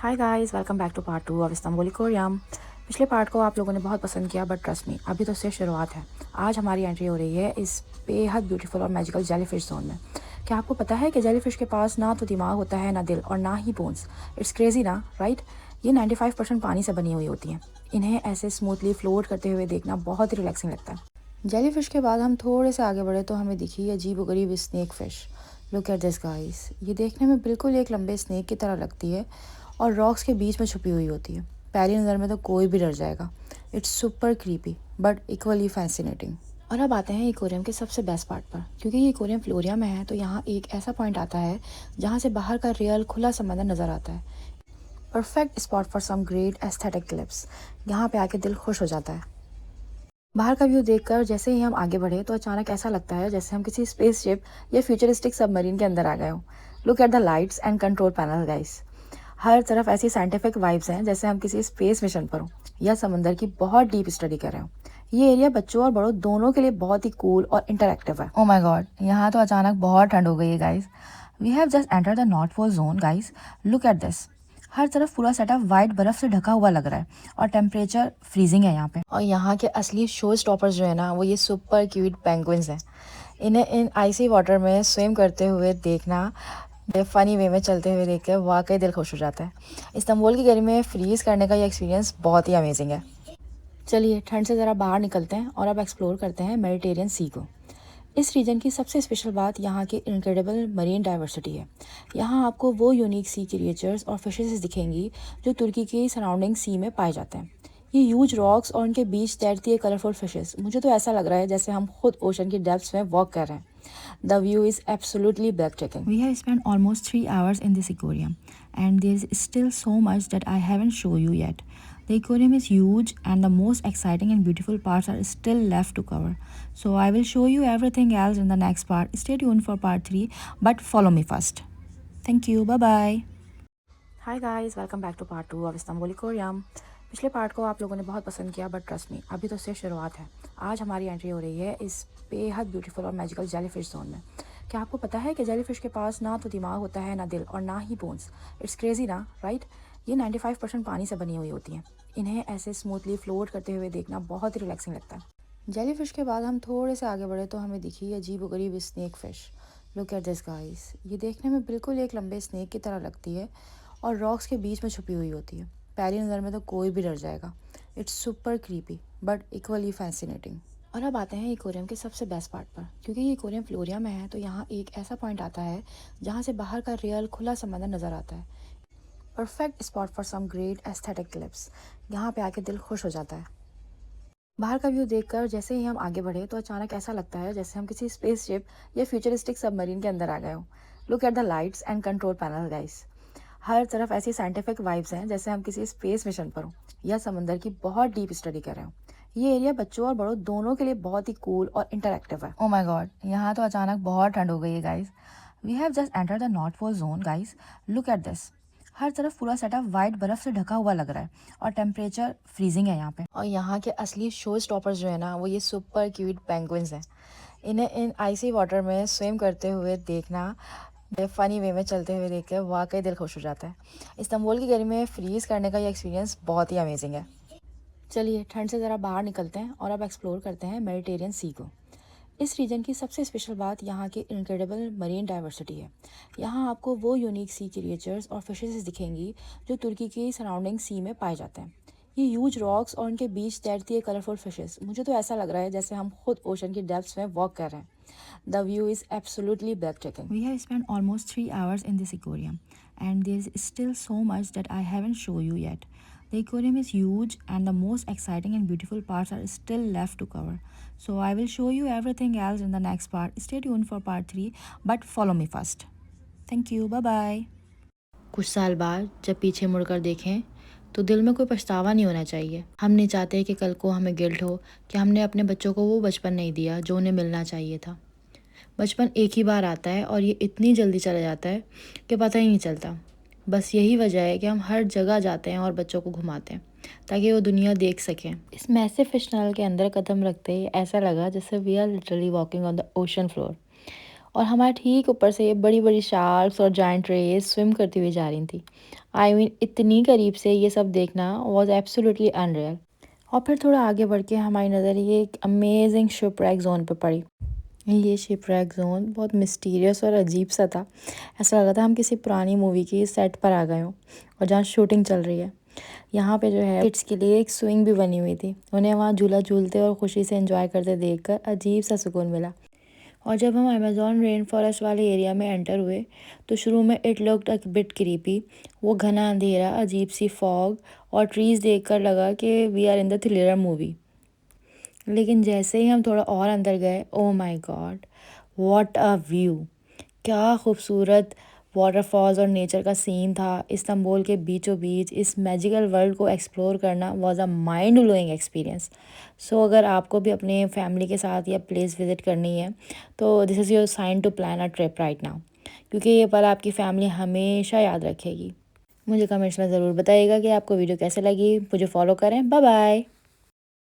Hi guys, welcome back to part 2 of Istanbul aquarium. पिछले part को आप लोगों ने बहुत पसंद किया, बट ट्रस्ट मी, अभी तो सिर्फ शुरुआत है। आज हमारी एंट्री हो रही है इस बेहद ब्यूटीफुल और मैजिकल जेलीफिश जोन में। क्या आपको पता है कि जेलीफिश के पास ना तो दिमाग होता है, ना दिल, और ना ही बोन्स। इट्स क्रेजी ना, राइट? ये 95% पानी से बनी हुई होती हैं। इन्हें ऐसे स्मूथली फ्लोट करते हुए देखना बहुत ही रिलैक्सिंग लगता है। जेलीफिश के बाद हम थोड़े से आगे बढ़े तो हमें दिखी अजीबोगरीब snake fish. Look at this guys, ये देखने में बिल्कुल एक लंबे स्नेक की तरह लगती है और रॉक्स के बीच में छुपी हुई होती है। पहली नज़र में तो कोई भी डर जाएगा। It's super creepy but equally fascinating. और अब आते हैं इकोरियम के सबसे बेस्ट पार्ट पर। क्योंकि ये इकोरियम फ्लोरिया में है तो यहाँ एक ऐसा पॉइंट आता है जहाँ से बाहर का रियल खुला समंदर नज़र आता है। Perfect spot for some great aesthetic clips. यहाँ पे आके दिल खुश हो जाता है। बाहर का व्यू देखकर जैसे ही हम आगे बढ़े तो अचानक ऐसा लगता है जैसे हम किसी स्पेसशिप या फ्यूचरिस्टिक सबमरीन के अंदर आ गए हों। Look at the lights and control panel guys. हर तरफ ऐसी साइंटिफिक वाइब्स हैं जैसे हम किसी स्पेस मिशन पर हों या समंदर की बहुत डीप स्टडी कर रहे हों। ये एरिया बच्चों और बड़ों दोनों के लिए बहुत ही कूल और इंटरैक्टिव है। ओ माय गॉड, यहाँ तो अचानक बहुत ठंड हो गई है guys. We have just enter the north pole zone guys. Look at this. हर तरफ पूरा सेटअप वाइट बर्फ से ढका हुआ लग रहा है और टेम्परेचर फ्रीजिंग है यहाँ पे। और यहाँ के असली शो स्टॉपर्स जो है ना, वो ये सुपर क्यूट पेंगुइन्स हैं। इन्हें इन आइसी वाटर में स्विम करते हुए देखना, फनी वे में चलते हुए देख कर वाकई दिल खुश हो जाता है। इस्तांबुल की गर्मी में फ्रीज करने का ये एक्सपीरियंस बहुत ही अमेजिंग है। चलिए ठंड से ज़रा बाहर निकलते हैं और अब एक्सप्लोर करते हैं मेडिटेरियन सी को। इस रीजन की सबसे स्पेशल बात यहाँ की इनक्रेडिबल मरीन डाइवर्सिटी है। यहाँ आपको वो यूनिक सी क्रिएचर्स और फिशेस दिखेंगी जो तुर्की की सराउंडिंग सी में पाए जाते हैं। ये ह्यूज रॉक्स और उनके बीच तैरती है कलरफुल फिशेस। मुझे तो ऐसा लग रहा है जैसे हम खुद ओशन की डेप्थ्स में वॉक कर रहे हैं। The view is absolutely breathtaking. We have spent almost 3 hours in this aquarium, and there is still so much that I haven't shown you yet. The aquarium is huge, and the most exciting and beautiful parts are still left to cover. So I will show you everything else in the next part. Stay tuned for part 3, but follow me first. Thank you. Bye bye. Hi guys, welcome back to part 2 of Istanbul aquarium. पिछले part को आप लोगों ने बहुत पसंद किया, but trust me, अभी तो सिर्फ शुरुआत है। आज हमारी एंट्री हो रही है इस बेहद ब्यूटीफुल और मैजिकल जेलीफिश जोन में। क्या आपको पता है कि जेलीफिश के पास ना तो दिमाग होता है, ना दिल, और ना ही बोन्स। इट्स क्रेजी ना, राइट? ये 95% पानी से बनी हुई होती हैं। इन्हें ऐसे स्मूथली फ्लोट करते हुए देखना बहुत ही रिलैक्सिंग लगता है। जेलीफिश के बाद हम थोड़े से आगे बढ़े तो हमें दिखी अजीबोगरीब snake fish. Look at this guys, ये देखने में बिल्कुल एक लंबे स्नेक की तरह लगती है और रॉक्स के बीच में छुपी हुई होती है। पहली नज़र में तो कोई भी डर जाएगा। It's super creepy but equally fascinating. और अब आते हैं इकोरियम के सबसे बेस्ट पार्ट पर। क्योंकि ये इकोरियम फ्लोरिया में है तो यहाँ एक ऐसा पॉइंट आता है जहाँ से बाहर का रियल खुला समंदर नज़र आता है। Perfect spot for some great aesthetic clips. यहाँ पे आके दिल खुश हो जाता है। बाहर का व्यू देखकर जैसे ही हम आगे बढ़े तो अचानक ऐसा लगता है जैसे हम किसी स्पेसशिप या फ्यूचरिस्टिक सबमरीन के अंदर आ गए हों। Look at the lights and control panel guys. हर तरफ ऐसी साइंटिफिक वाइब्स हैं जैसे हम किसी स्पेस मिशन पर हों या समंदर की बहुत डीप स्टडी कर रहे हों। ये एरिया बच्चों और बड़ों दोनों के लिए बहुत ही कूल और इंटरैक्टिव है। ओ माय गॉड, यहाँ तो अचानक बहुत ठंड हो गई है guys. We have just enter the north pole zone guys. Look at this. हर तरफ पूरा सेटअप वाइट बर्फ से ढका हुआ लग रहा है और टेम्परेचर फ्रीजिंग है यहाँ पे। और यहाँ के असली शो स्टॉपर्स जो है ना, वो ये सुपर क्यूट पेंगुइन्स हैं। इन्हें इन आइसी वाटर में स्विम करते हुए देखना, फनी वे में चलते हुए देख कर वाकई दिल खुश हो जाता है। इस्तांबुल की गर्मी में फ्रीज करने का ये एक्सपीरियंस बहुत ही अमेजिंग है। चलिए ठंड से ज़रा बाहर निकलते हैं और अब एक्सप्लोर करते हैं मेडिटेरियन सी को। इस रीजन की सबसे स्पेशल बात यहाँ की इनक्रेडिबल मरीन डाइवर्सिटी है। यहाँ आपको वो यूनिक सी क्रिएचर्स और फिशेस दिखेंगी जो तुर्की की सराउंडिंग सी में पाए जाते हैं। ये ह्यूज रॉक्स और उनके बीच तैरती है कलरफुल फिशेस। मुझे तो ऐसा लग रहा है जैसे हम खुद ओशन की डेप्थ्स में वॉक कर रहे हैं। The view is absolutely breathtaking. We have spent almost 3 hours in this aquarium, and there is still so much that I haven't shown you yet. The aquarium is huge, and the most exciting and beautiful parts are still left to cover. So I will show you everything else in the next part. Stay tuned for part 3, but follow me first. Thank you. Bye bye. कुछ साल बाद जब पीछे मुड़कर देखें तो दिल में कोई पछतावा नहीं होना चाहिए। हम नहीं चाहते कि कल को हमें गिल्ट हो कि हमने अपने बच्चों को वो बचपन नहीं दिया जो उन्हें मिलना चाहिए था। बचपन एक ही बार आता है और ये इतनी जल्दी चला जाता है कि पता ही नहीं चलता। बस यही वजह है कि हम हर जगह जाते हैं और बच्चों को घुमाते हैं ताकि वो दुनिया देख सकें। इस मैसिव फिश टनल के अंदर कदम रखते ही ऐसा लगा जैसे we are literally walking on the ocean floor. और हमारे ठीक ऊपर से बड़ी बड़ी शार्क्स और जायंट रेस स्विम करती हुई जा रही थी। आई मीन इतनी करीब से ये सब देखना वॉज एब्सोल्युटली अनरियल। और फिर थोड़ा आगे बढ़ के हमारी नज़र ये एक अमेजिंग शिपरैक जोन पे पड़ी। ये शिपरैक जोन बहुत मिस्टीरियस और अजीब सा था। ऐसा लगा था हम किसी पुरानी मूवी की सेट पर आ गए हों और जहाँ शूटिंग चल रही है। यहाँ पे जो है किड्स के लिए एक स्विंग भी बनी हुई थी। उन्हें वहाँ झूला झूलते और खुशी से एंजॉय करते देखकर अजीब सा सुकून मिला। और जब हम अमेज़ॉन रेन फॉरेस्ट वाले एरिया में एंटर हुए तो शुरू में it looked a bit creepy. वो घना अंधेरा, अजीब सी फॉग और ट्रीज़ देखकर लगा कि we are in the thriller movie. लेकिन जैसे ही हम थोड़ा और अंदर गए, oh my god, what a view! क्या खूबसूरत वाटरफॉल्स और नेचर का सीन था। इस्तांबुल के बीचों बीच इस मैजिकल वर्ल्ड को एक्सप्लोर करना was a mind blowing experience. So अगर आपको भी अपने फैमिली के साथ यह प्लेस विजिट करनी है तो this is your sign to plan a trip right now, क्योंकि ये पल आपकी फैमिली हमेशा याद रखेगी। मुझे कमेंट्स में ज़रूर बताइएगा कि आपको वीडियो कैसे लगी। मुझे फॉलो करें। Bye bye.